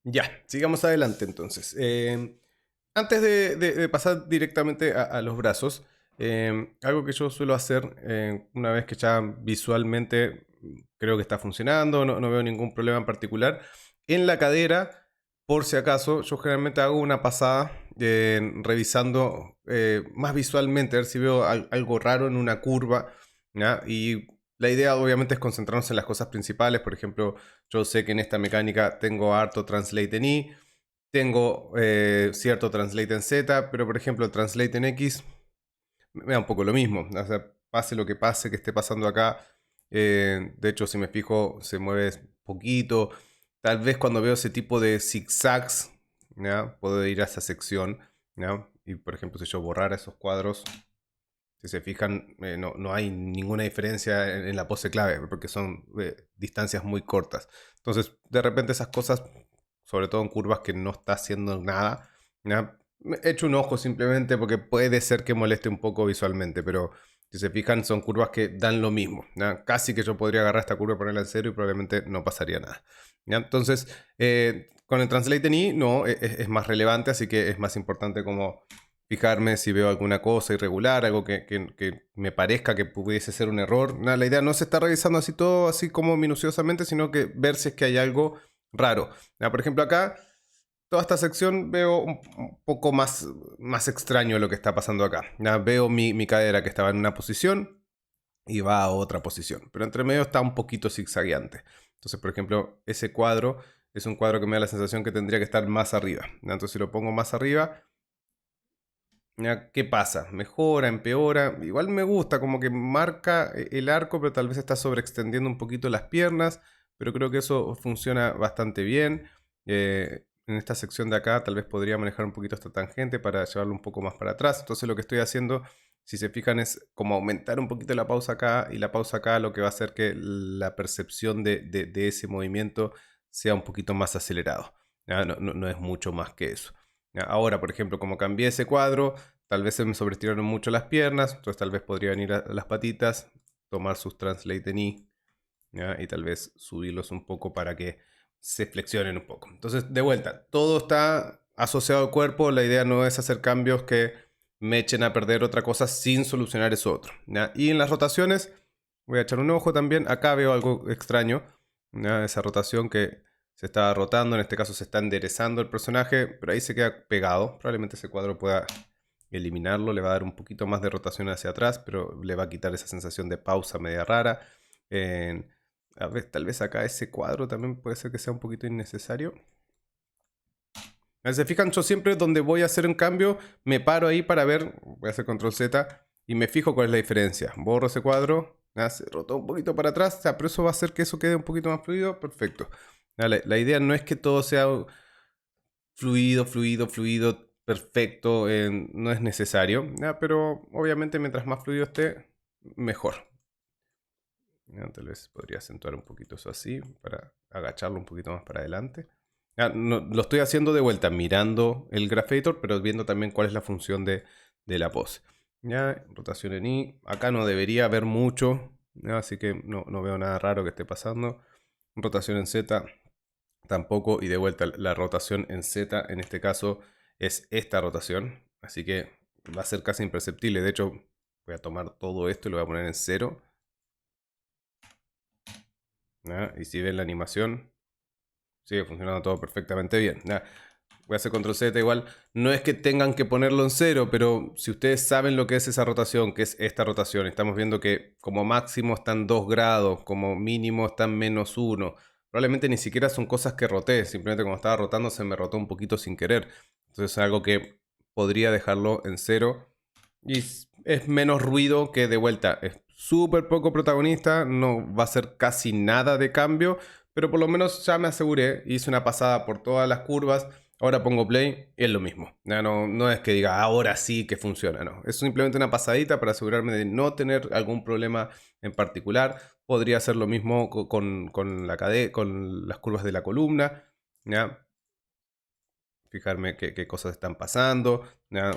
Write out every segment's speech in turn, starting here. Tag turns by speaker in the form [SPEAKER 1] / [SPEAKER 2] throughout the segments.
[SPEAKER 1] Ya, sigamos adelante entonces. Antes de pasar directamente a los brazos, algo que yo suelo hacer una vez que ya visualmente creo que está funcionando, no veo ningún problema en particular, en la cadera, por si acaso, yo generalmente hago una pasada revisando más visualmente, a ver si veo algo raro en una curva, ¿ya? Y la idea obviamente es concentrarnos en las cosas principales. Por ejemplo, yo sé que en esta mecánica tengo harto translate en I, tengo cierto translate en Z, pero por ejemplo translate en X me da un poco lo mismo. O sea, pase lo que pase, que esté pasando acá. De hecho, si me fijo, se mueve poquito. Tal vez cuando veo ese tipo de zigzags, ¿ya? Puedo ir a esa sección, ¿ya? Y por ejemplo, si yo borrara esos cuadros, si se fijan, no hay ninguna diferencia en la pose clave, porque son distancias muy cortas. Entonces, de repente esas cosas, sobre todo en curvas que no está haciendo nada, ¿ya? He hecho un ojo simplemente porque puede ser que moleste un poco visualmente, pero si se fijan, son curvas que dan lo mismo, ¿ya? Casi que yo podría agarrar esta curva y ponerla en cero y probablemente no pasaría nada, ¿ya? Entonces, con el Translate en I, no, es más relevante, así que es más importante como fijarme si veo alguna cosa irregular, algo que me parezca que pudiese ser un error. Nada, la idea no es estar revisando así todo, así como minuciosamente, sino que ver si es que hay algo raro. Ya, por ejemplo, acá, toda esta sección veo un poco más extraño lo que está pasando acá. Ya, veo mi cadera que estaba en una posición y va a otra posición, pero entre medio está un poquito zigzagueante. Entonces, por ejemplo, ese cuadro es un cuadro que me da la sensación que tendría que estar más arriba. ¿Ya? Entonces, si lo pongo más arriba, ¿ya? ¿Qué pasa? ¿Mejora? ¿Empeora? Igual me gusta, como que marca el arco, pero tal vez está sobreextendiendo un poquito las piernas, pero creo que eso funciona bastante bien. En esta sección de acá tal vez podría manejar un poquito esta tangente para llevarlo un poco más para atrás. Entonces lo que estoy haciendo, si se fijan, es como aumentar un poquito la pausa acá, y la pausa acá lo que va a hacer que la percepción de ese movimiento sea un poquito más acelerado. ¿Ya? No es mucho más que eso. ¿Ya? Ahora, por ejemplo, como cambié ese cuadro, tal vez se me sobreestiraron mucho las piernas, entonces tal vez podría venir a las patitas, tomar sus translate en I, ¿ya? Y tal vez subirlos un poco para que se flexionen un poco. Entonces, de vuelta, todo está asociado al cuerpo, la idea no es hacer cambios que me echen a perder otra cosa sin solucionar eso otro, ¿ya? Y en las rotaciones, voy a echar un ojo también, acá veo algo extraño, ¿ya? Esa rotación que se está rotando, en este caso se está enderezando el personaje, pero ahí se queda pegado. Probablemente ese cuadro pueda eliminarlo, le va a dar un poquito más de rotación hacia atrás, pero le va a quitar esa sensación de pausa media rara. A ver, tal vez acá ese cuadro también puede ser que sea un poquito innecesario. Se fijan, yo siempre donde voy a hacer un cambio, me paro ahí para ver, voy a hacer control Z y me fijo cuál es la diferencia. Borro ese cuadro, se rotó un poquito para atrás, pero eso va a hacer que eso quede un poquito más fluido, perfecto. La idea no es que todo sea fluido, perfecto, no es necesario, pero obviamente mientras más fluido esté, mejor. Tal vez podría acentuar un poquito eso así, para agacharlo un poquito más para adelante. Lo estoy haciendo de vuelta, mirando el Graphator, pero viendo también cuál es la función de la pose. ¿Ya? Rotación en I, acá no debería haber mucho, ¿ya? Así que no veo nada raro que esté pasando. Rotación en Z, tampoco, y de vuelta la rotación en Z en este caso es esta rotación, así que va a ser casi imperceptible. De hecho, voy a tomar todo esto y lo voy a poner en cero, ¿ya? Y si ven la animación, sigue funcionando todo perfectamente bien, ¿ya? Voy a hacer control Z igual. No es que tengan que ponerlo en cero, pero si ustedes saben lo que es esa rotación, que es esta rotación, estamos viendo que como máximo están 2 grados, como mínimo están -1. Probablemente ni siquiera son cosas que roté, simplemente como estaba rotando se me rotó un poquito sin querer. Entonces es algo que podría dejarlo en cero. Y es menos ruido que de vuelta. Es súper poco protagonista, no va a ser casi nada de cambio, pero por lo menos ya me aseguré, hice una pasada por todas las curvas. Ahora pongo play y es lo mismo. Ya no es que diga ahora sí que funciona, no. Es simplemente una pasadita para asegurarme de no tener algún problema en particular. Podría hacer lo mismo con la con las curvas de la columna. ¿Ya? Fijarme qué cosas están pasando. ¿Ya?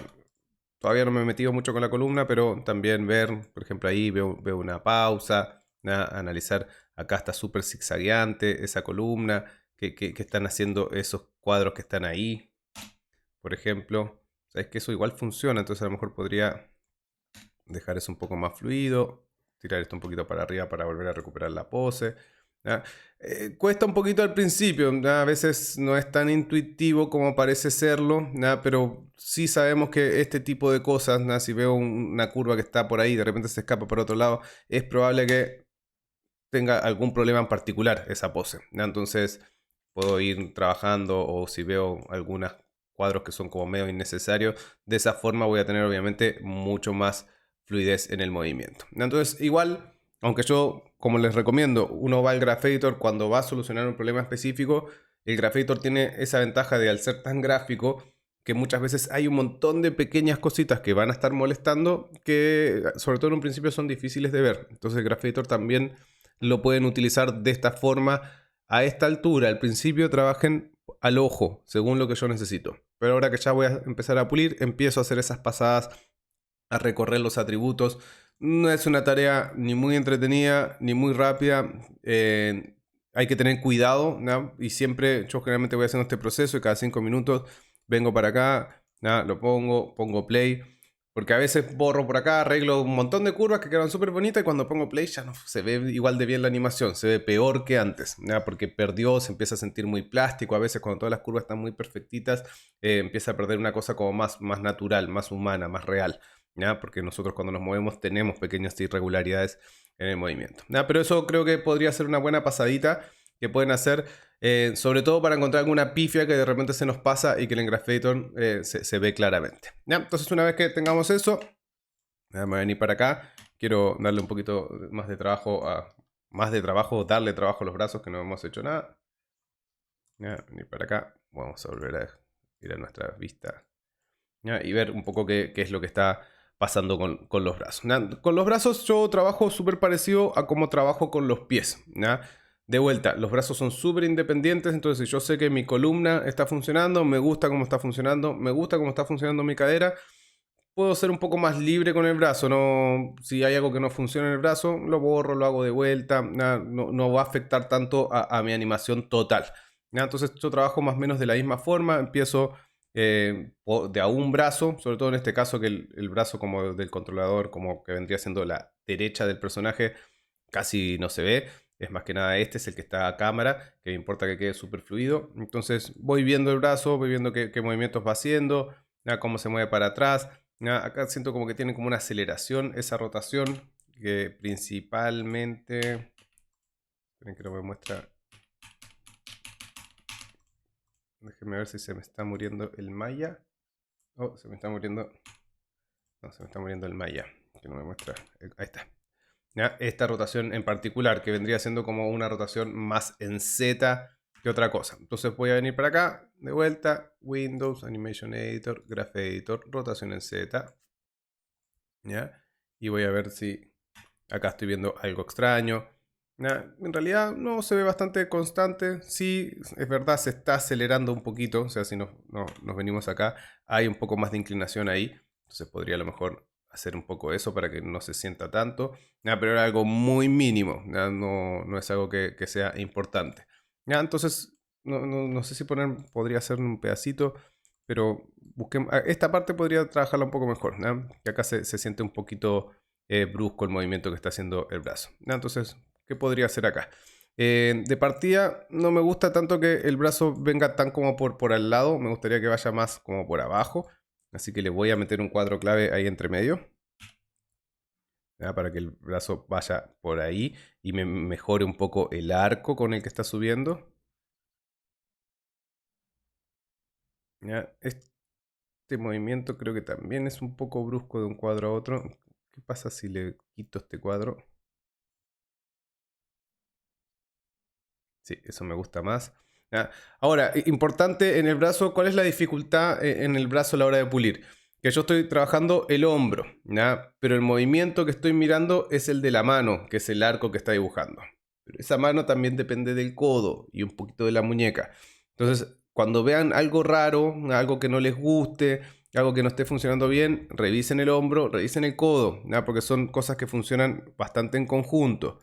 [SPEAKER 1] Todavía no me he metido mucho con la columna, pero también ver, por ejemplo, ahí veo una pausa, ¿ya? Analizar, acá está súper zigzagueante esa columna. que están haciendo esos cuadros que están ahí, por ejemplo. Sabes que eso igual funciona, entonces a lo mejor podría dejar eso un poco más fluido, tirar esto un poquito para arriba para volver a recuperar la pose. ¿Ya? Cuesta un poquito al principio, ¿ya? A veces no es tan intuitivo como parece serlo, ¿ya? Pero sí sabemos que este tipo de cosas, ¿ya? Si veo una curva que está por ahí y de repente se escapa por otro lado, es probable que tenga algún problema en particular esa pose, ¿ya? Entonces puedo ir trabajando, o si veo algunos cuadros que son como medio innecesarios, de esa forma voy a tener obviamente mucho más fluidez en el movimiento. Entonces igual, aunque yo, como les recomiendo, uno va al Graphator cuando va a solucionar un problema específico, el Graphator tiene esa ventaja de, al ser tan gráfico, que muchas veces hay un montón de pequeñas cositas que van a estar molestando, que sobre todo en un principio son difíciles de ver. Entonces el Graphator también lo pueden utilizar de esta forma. A esta altura, al principio trabajen al ojo, según lo que yo necesito. Pero ahora que ya voy a empezar a pulir, empiezo a hacer esas pasadas, a recorrer los atributos. No es una tarea ni muy entretenida, ni muy rápida. Hay que tener cuidado, ¿no? Y siempre, yo generalmente voy haciendo este proceso y cada 5 minutos vengo para acá, ¿no? Lo pongo play. Porque a veces borro por acá, arreglo un montón de curvas que quedan súper bonitas y cuando pongo play ya no se ve igual de bien la animación, se ve peor que antes, ¿ya? Porque perdió, se empieza a sentir muy plástico, a veces cuando todas las curvas están muy perfectitas, empieza a perder una cosa como más natural, más humana, más real, ¿ya? Porque nosotros cuando nos movemos tenemos pequeñas irregularidades en el movimiento, ¿ya? Pero eso creo que podría ser una buena pasadita que pueden hacer, sobre todo para encontrar alguna pifia que de repente se nos pasa y que en el Graphator se ve claramente, ¿ya? Entonces una vez que tengamos eso, me voy a venir para acá. Quiero darle un poquito más de trabajo darle trabajo a los brazos, que no hemos hecho nada. ¿Ya? Venir para acá, vamos a volver a ir a nuestra vista, ¿ya? Y ver un poco qué es lo que está pasando con los brazos, ¿ya? Con los brazos yo trabajo súper parecido a cómo trabajo con los pies, ¿ya? De vuelta, los brazos son súper independientes, entonces yo sé que mi columna está funcionando, me gusta cómo está funcionando, me gusta cómo está funcionando mi cadera, puedo ser un poco más libre con el brazo, ¿no? Si hay algo que no funciona en el brazo, lo borro, lo hago de vuelta, no va a afectar tanto a mi animación total, ¿ya? Entonces yo trabajo más o menos de la misma forma, empiezo de a un brazo, sobre todo en este caso que el brazo como del controlador, como que vendría siendo la derecha del personaje, casi no se ve. Es más que nada este es el que está a cámara, que me importa que quede súper fluido. Entonces voy viendo el brazo, voy viendo qué movimientos va haciendo, cómo se mueve para atrás. Acá siento como que tiene como una aceleración esa rotación, que principalmente... Esperen que no me muestra. Déjenme ver si se me está muriendo el maya. Oh, se me está muriendo... No, se me está muriendo el maya, que no me muestra. Ahí está. ¿Ya? Esta rotación en particular, que vendría siendo como una rotación más en Z que otra cosa. Entonces voy a venir para acá, de vuelta, Windows, Animation Editor, Graph Editor, rotación en Z. ¿Ya? Y voy a ver si acá estoy viendo algo extraño. ¿Ya? En realidad no, se ve bastante constante. Sí, es verdad, se está acelerando un poquito. O sea, si nos venimos acá, hay un poco más de inclinación ahí. Entonces podría a lo mejor hacer un poco eso para que no se sienta tanto. ¿Ya? Pero era algo muy mínimo. ¿Ya? No es algo que sea importante. ¿Ya? Entonces, no sé si podría hacer un pedacito. Pero esta parte podría trabajarla un poco mejor, ¿no? Que acá se siente un poquito brusco el movimiento que está haciendo el brazo, ¿no? Entonces, ¿qué podría hacer acá? De partida, no me gusta tanto que el brazo venga tan como por al lado. Me gustaría que vaya más como por abajo. Así que le voy a meter un cuadro clave ahí entre medio, ¿ya? Para que el brazo vaya por ahí y me mejore un poco el arco con el que está subiendo, ¿ya? Este movimiento creo que también es un poco brusco de un cuadro a otro. ¿Qué pasa si le quito este cuadro? Sí, eso me gusta más. ¿Ya? Ahora, importante en el brazo, ¿cuál es la dificultad en el brazo a la hora de pulir? Que yo estoy trabajando el hombro, ¿ya? Pero el movimiento que estoy mirando es el de la mano, que es el arco que está dibujando. Pero esa mano también depende del codo y un poquito de la muñeca. Entonces, cuando vean algo raro, algo que no les guste, algo que no esté funcionando bien, revisen el hombro, revisen el codo, ¿ya? Porque son cosas que funcionan bastante en conjunto.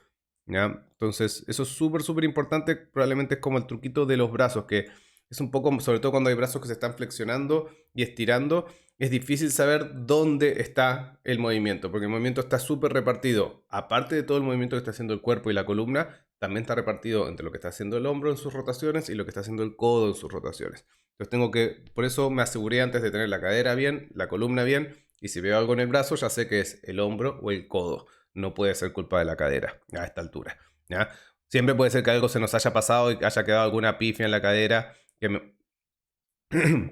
[SPEAKER 1] ¿ya? Entonces, eso es súper, súper importante. Probablemente es como el truquito de los brazos, que es un poco, sobre todo cuando hay brazos que se están flexionando y estirando, es difícil saber dónde está el movimiento, porque el movimiento está súper repartido. Aparte de todo el movimiento que está haciendo el cuerpo y la columna, también está repartido entre lo que está haciendo el hombro en sus rotaciones y lo que está haciendo el codo en sus rotaciones. Entonces tengo que, por eso me aseguré antes de tener la cadera bien, la columna bien, y si veo algo en el brazo, ya sé que es el hombro o el codo. No puede ser culpa de la cadera a esta altura. ¿Ya? Siempre puede ser que algo se nos haya pasado y haya quedado alguna pifia en la cadera que me,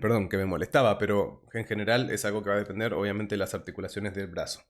[SPEAKER 1] perdón, que me molestaba, pero en general es algo que va a depender obviamente de las articulaciones del brazo.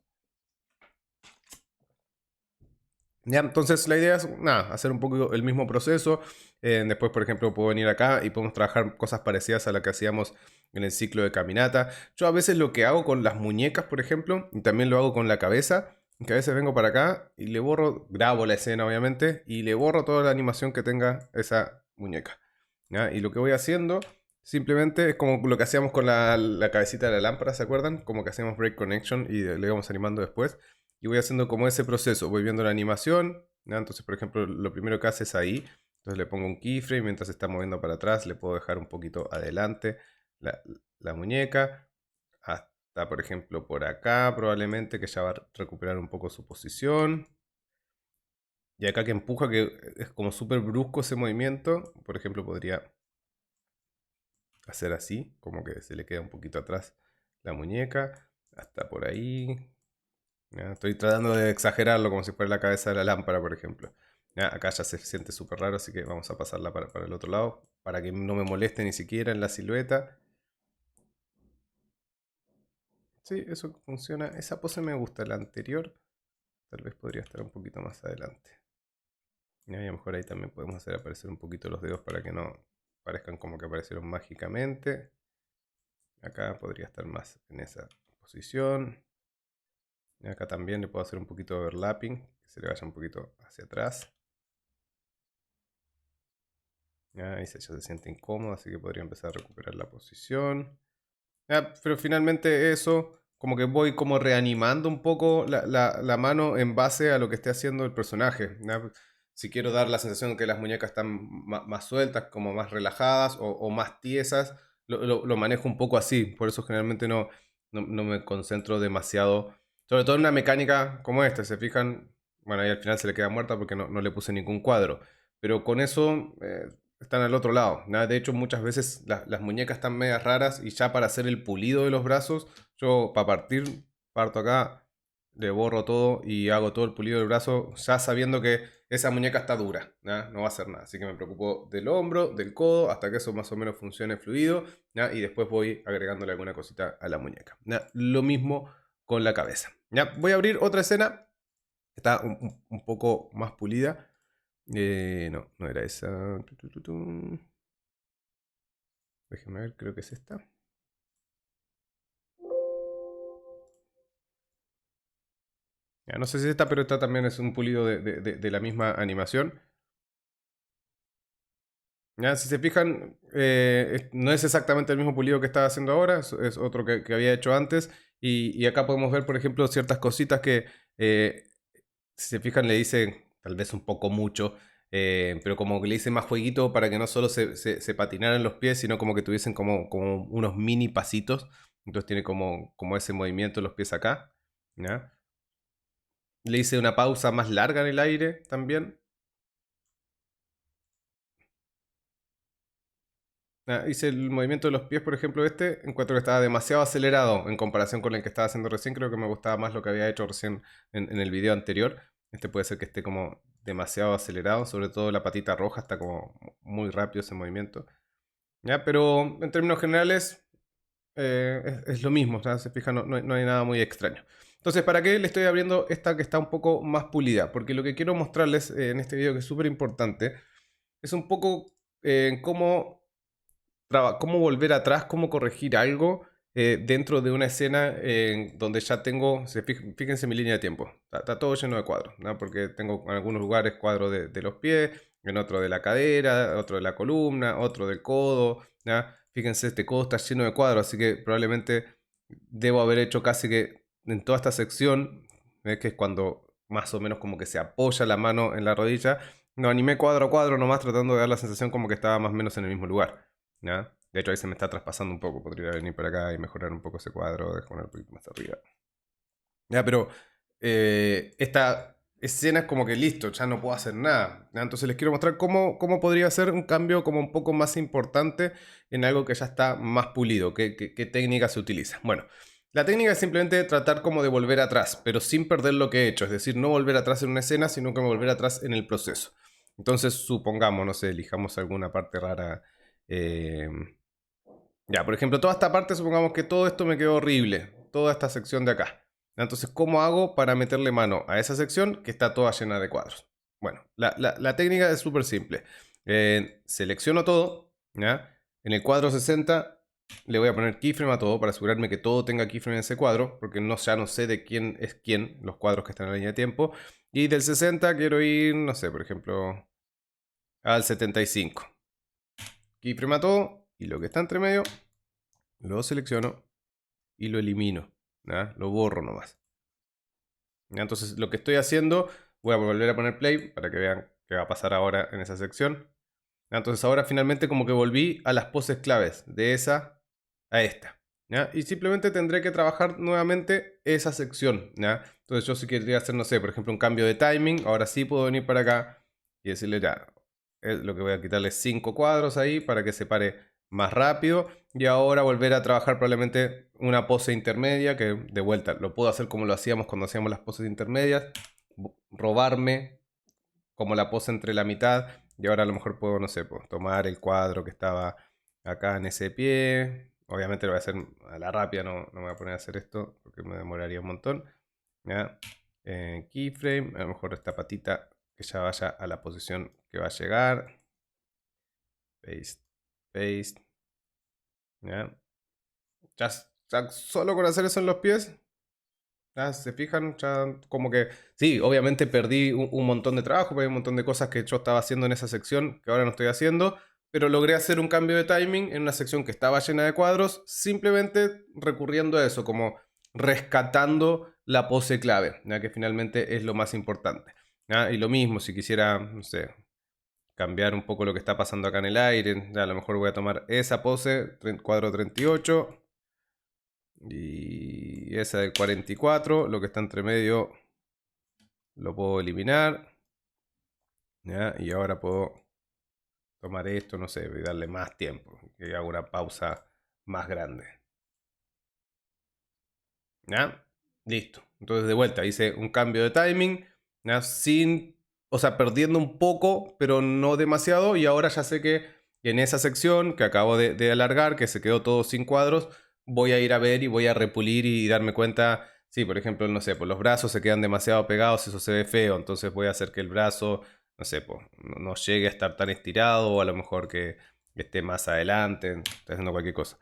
[SPEAKER 1] Ya, entonces la idea es nada, hacer un poco el mismo proceso. Después, por ejemplo, puedo venir acá y podemos trabajar cosas parecidas a lo que hacíamos en el ciclo de caminata. Yo a veces lo que hago con las muñecas, por ejemplo, y también lo hago con la cabeza, que a veces vengo para acá y le borro, grabo la escena obviamente, y le borro toda la animación que tenga esa muñeca. ¿Ya? Y lo que voy haciendo simplemente es como lo que hacíamos con la cabecita de la lámpara, ¿se acuerdan? Como que hacíamos break connection y le íbamos animando después y voy haciendo como ese proceso, voy viendo la animación, ¿no? Entonces, por ejemplo, lo primero que hace es ahí, entonces le pongo un keyframe, mientras se está moviendo para atrás, le puedo dejar un poquito adelante la, la muñeca, hasta, por ejemplo, por acá, probablemente que ya va a recuperar un poco su posición. Y acá que empuja, que es como súper brusco ese movimiento, por ejemplo, podría hacer así, como que se le queda un poquito atrás la muñeca, hasta por ahí. ¿Ya? Estoy tratando de exagerarlo como si fuera la cabeza de la lámpara, por ejemplo. ¿Ya? Acá ya se siente súper raro, así que vamos a pasarla para el otro lado, para que no me moleste ni siquiera en la silueta. Sí, eso funciona. Esa pose me gusta, la anterior tal vez podría estar un poquito más adelante. Y a lo mejor ahí también podemos hacer aparecer un poquito los dedos para que no parezcan como que aparecieron mágicamente. Acá podría estar más en esa posición. Y acá también le puedo hacer un poquito de overlapping, que se le vaya un poquito hacia atrás. Ya, ahí ya se siente incómodo, así que podría empezar a recuperar la posición. Ya, pero finalmente eso, como que voy como reanimando un poco la mano en base a lo que esté haciendo el personaje. ¿Ya? Si quiero dar la sensación de que las muñecas están más sueltas, como más relajadas o más tiesas, lo manejo un poco así. Por eso generalmente no me concentro demasiado. Sobre todo en una mecánica como esta, se fijan, bueno, ahí al final se le queda muerta porque no le puse ningún cuadro. Pero con eso están al otro lado. ¿No? De hecho, muchas veces las muñecas están medias raras y ya para hacer el pulido de los brazos, yo para partir, parto acá, le borro todo y hago todo el pulido del brazo ya sabiendo que esa muñeca está dura, ¿no? No va a hacer nada. Así que me preocupo del hombro, del codo, hasta que eso más o menos funcione fluido, ¿no? Y después voy agregándole alguna cosita a la muñeca. ¿No? Lo mismo con la cabeza. ¿Ya? Voy a abrir otra escena que está un poco más pulida. No era esa. Déjenme ver, creo que es esta. Ya, no sé si es esta, pero esta también es un pulido de la misma animación. Ya, si se fijan, no es exactamente el mismo pulido que estaba haciendo ahora, es otro que había hecho antes. Y acá podemos ver, por ejemplo, ciertas cositas que, si se fijan, le dice tal vez un poco mucho, pero como que le hice más jueguito para que no solo se patinaran los pies, sino como que tuviesen como unos mini pasitos. Entonces tiene como ese movimiento en los pies acá. ¿Ya? Le hice una pausa más larga en el aire también. Hice el movimiento de los pies, por ejemplo, encuentro que estaba demasiado acelerado en comparación con el que estaba haciendo recién. Creo que me gustaba más lo que había hecho recién en el video anterior. Este puede ser que esté como demasiado acelerado, sobre todo la patita roja, está como muy rápido ese movimiento. ¿Ya? Pero en términos generales es lo mismo, o sea, se fijan, no hay nada muy extraño. Entonces, ¿para qué le estoy abriendo esta que está un poco más pulida? Porque lo que quiero mostrarles en este video, que es súper importante, es un poco cómo volver atrás, cómo corregir algo dentro de una escena donde ya tengo, fíjense mi línea de tiempo, está todo lleno de cuadros, ¿no? Porque tengo en algunos lugares cuadro de los pies, en otro de la cadera, otro de la columna, otro del codo, ¿no? Fíjense, este codo está lleno de cuadros, así que probablemente debo haber hecho casi que en toda esta sección, que es cuando más o menos como que se apoya la mano en la rodilla. Lo animé cuadro a cuadro nomás, tratando de dar la sensación como que estaba más o menos en el mismo lugar, ¿ya? De hecho ahí se me está traspasando un poco, podría venir para acá y mejorar un poco ese cuadro, dejar un poquito más arriba. Ya, pero esta escena es como que listo, ya no puedo hacer nada, ¿ya? Entonces les quiero mostrar cómo podría ser un cambio como un poco más importante en algo que ya está más pulido. ¿Qué técnica se utiliza? Bueno, la técnica es simplemente tratar como de volver atrás, pero sin perder lo que he hecho. Es decir, no volver atrás en una escena, sino que volver atrás en el proceso. Entonces, supongamos, no sé, elijamos alguna parte rara. eh, ya, por ejemplo, toda esta parte, supongamos que todo esto me quedó horrible. Toda esta sección de acá. Entonces, ¿cómo hago para meterle mano a esa sección que está toda llena de cuadros? Bueno, la técnica es súper simple. Selecciono todo, ¿ya? En el cuadro 60 le voy a poner keyframe a todo para asegurarme que todo tenga keyframe en ese cuadro, porque ya no sé de quién es quién, los cuadros que están en la línea de tiempo. Y del 60 quiero ir, no sé, por ejemplo, al 75. Keyframe a todo, y lo que está entre medio lo selecciono y lo elimino, ¿ya? Lo borro nomás. ¿Ya? Entonces lo que estoy haciendo, voy a volver a poner play para que vean qué va a pasar ahora en esa sección. ¿Ya? Entonces ahora finalmente como que volví a las poses claves, de esa a esta, ¿ya? Y simplemente tendré que trabajar nuevamente esa sección, ¿ya? Entonces yo si quería hacer, no sé, por ejemplo un cambio de timing, ahora sí puedo venir para acá y decirle ya, lo que voy a quitarle 5 cuadros ahí para que se pare más rápido. Y ahora volver a trabajar probablemente una pose intermedia, que de vuelta lo puedo hacer como lo hacíamos cuando hacíamos las poses intermedias. Robarme como la pose entre la mitad. Y ahora a lo mejor puedo, no sé, pues, tomar el cuadro que estaba acá en ese pie. Obviamente lo voy a hacer a la rápida, no me voy a poner a hacer esto porque me demoraría un montón. ¿Ya? Keyframe, a lo mejor esta patita que ya vaya a la posición que va a llegar. Paste, paste. ¿Ya? Ya solo con hacer eso en los pies, ya se fijan, ya como que sí, obviamente perdí un montón de trabajo, perdí un montón de cosas que yo estaba haciendo en esa sección que ahora no estoy haciendo, pero logré hacer un cambio de timing en una sección que estaba llena de cuadros, simplemente recurriendo a eso, como rescatando la pose clave, ya que finalmente es lo más importante. ¿Ya? Y lo mismo, si quisiera, no sé, cambiar un poco lo que está pasando acá en el aire, ya a lo mejor voy a tomar esa pose, cuadro 38. Y esa del 44, lo que está entre medio lo puedo eliminar. ¿Ya? Y ahora puedo tomar esto, no sé, y darle más tiempo. Que haga una pausa más grande. ¿Ya? Listo. Entonces de vuelta hice un cambio de timing. ¿Ya? Sin, o sea, perdiendo un poco, pero no demasiado. Y ahora ya sé que en esa sección que acabo de alargar, que se quedó todo sin cuadros, voy a ir a ver y voy a repulir y darme cuenta. Sí, por ejemplo, no sé, pues los brazos se quedan demasiado pegados, eso se ve feo. Entonces voy a hacer que el brazo, no sé, pues no llegue a estar tan estirado. O a lo mejor que esté más adelante. Estoy haciendo cualquier cosa.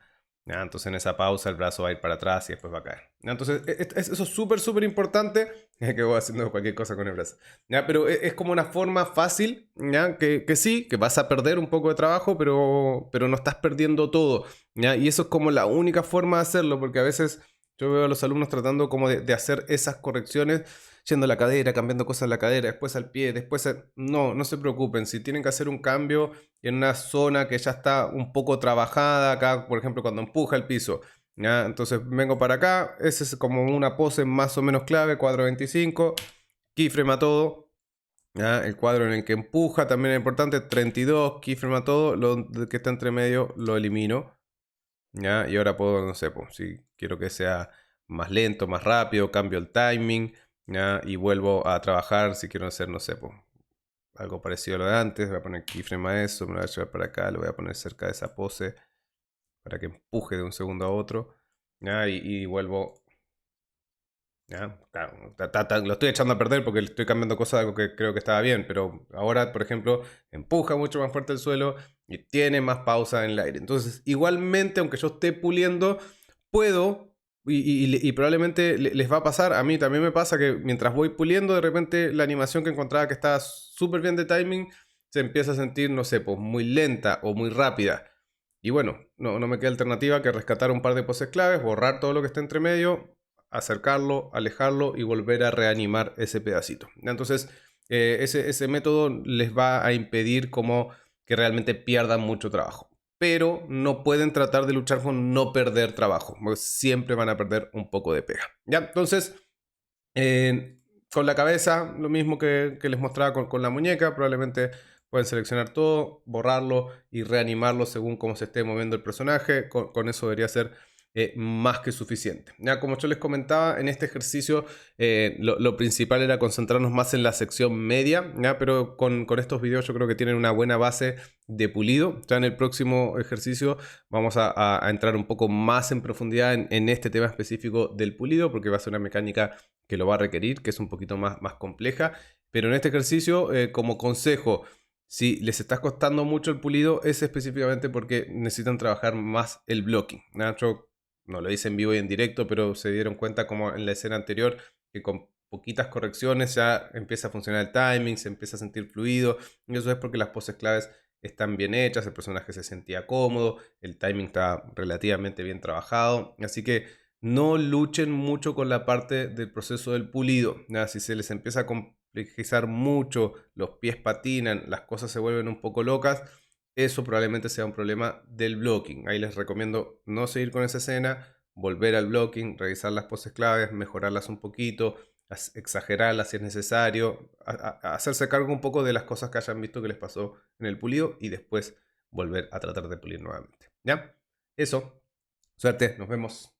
[SPEAKER 1] ¿Ya? Entonces en esa pausa el brazo va a ir para atrás y después va a caer. ¿Ya? Entonces eso es súper importante, que voy haciendo cualquier cosa con el brazo. ¿Ya? Pero es como una forma fácil, ¿ya? Que sí, que vas a perder un poco de trabajo, pero no estás perdiendo todo. ¿Ya? Y eso es como la única forma de hacerlo, porque a veces yo veo a los alumnos tratando como de hacer esas correcciones, yendo a la cadera, cambiando cosas en la cadera, después al pie, después... No se preocupen, si tienen que hacer un cambio en una zona que ya está un poco trabajada, acá por ejemplo cuando empuja el piso, ¿ya? Entonces vengo para acá, esa es como una pose más o menos clave, cuadro 25, keyframe a todo, ¿ya? El cuadro en el que empuja también es importante, 32, keyframe a todo, lo que está entre medio lo elimino, ¿ya? Y ahora puedo, no sé, pues, si quiero que sea más lento, más rápido, cambio el timing, ¿ya? Y vuelvo a trabajar, si quiero hacer, no sé, pues, algo parecido a lo de antes, voy a poner keyframe a eso, me lo voy a llevar para acá, lo voy a poner cerca de esa pose para que empuje de un segundo a otro, ¿ya? Y vuelvo, ¿ya? Claro, lo estoy echando a perder porque le estoy cambiando cosas de algo que creo que estaba bien, pero ahora, por ejemplo, empuja mucho más fuerte el suelo y tiene más pausa en el aire. Entonces, igualmente, aunque yo esté puliendo, puedo, y probablemente les va a pasar, a mí también me pasa que mientras voy puliendo, de repente la animación que encontraba que estaba súper bien de timing, se empieza a sentir, no sé, pues muy lenta o muy rápida. Y bueno, no me queda alternativa que rescatar un par de poses claves, borrar todo lo que está entre medio, acercarlo, alejarlo y volver a reanimar ese pedacito. Entonces, ese método les va a impedir como que realmente pierdan mucho trabajo. Pero no pueden tratar de luchar con no perder trabajo, porque siempre van a perder un poco de pega. ¿Ya? Entonces, con la cabeza, lo mismo que les mostraba con la muñeca, probablemente pueden seleccionar todo, borrarlo y reanimarlo según cómo se esté moviendo el personaje. Con eso debería ser más que suficiente. Ya, como yo les comentaba, en este ejercicio lo principal era concentrarnos más en la sección media, ¿ya? Pero con estos videos yo creo que tienen una buena base de pulido. Ya en el próximo ejercicio vamos a entrar un poco más en profundidad en este tema específico del pulido, porque va a ser una mecánica que lo va a requerir, que es un poquito más compleja. Pero en este ejercicio, como consejo, si les está costando mucho el pulido, es específicamente porque necesitan trabajar más el blocking. ¿No? Yo no lo hice en vivo y en directo, pero se dieron cuenta como en la escena anterior que con poquitas correcciones ya empieza a funcionar el timing, se empieza a sentir fluido. Y eso es porque las poses claves están bien hechas, el personaje se sentía cómodo, el timing está relativamente bien trabajado. Así que no luchen mucho con la parte del proceso del pulido. ¿Ya? Si se les empieza a complejizar mucho, los pies patinan, las cosas se vuelven un poco locas, eso probablemente sea un problema del blocking. Ahí les recomiendo no seguir con esa escena, volver al blocking, revisar las poses claves, mejorarlas un poquito, exagerarlas si es necesario, hacerse cargo un poco de las cosas que hayan visto que les pasó en el pulido y después volver a tratar de pulir nuevamente. ¿Ya? Eso. Suerte, nos vemos.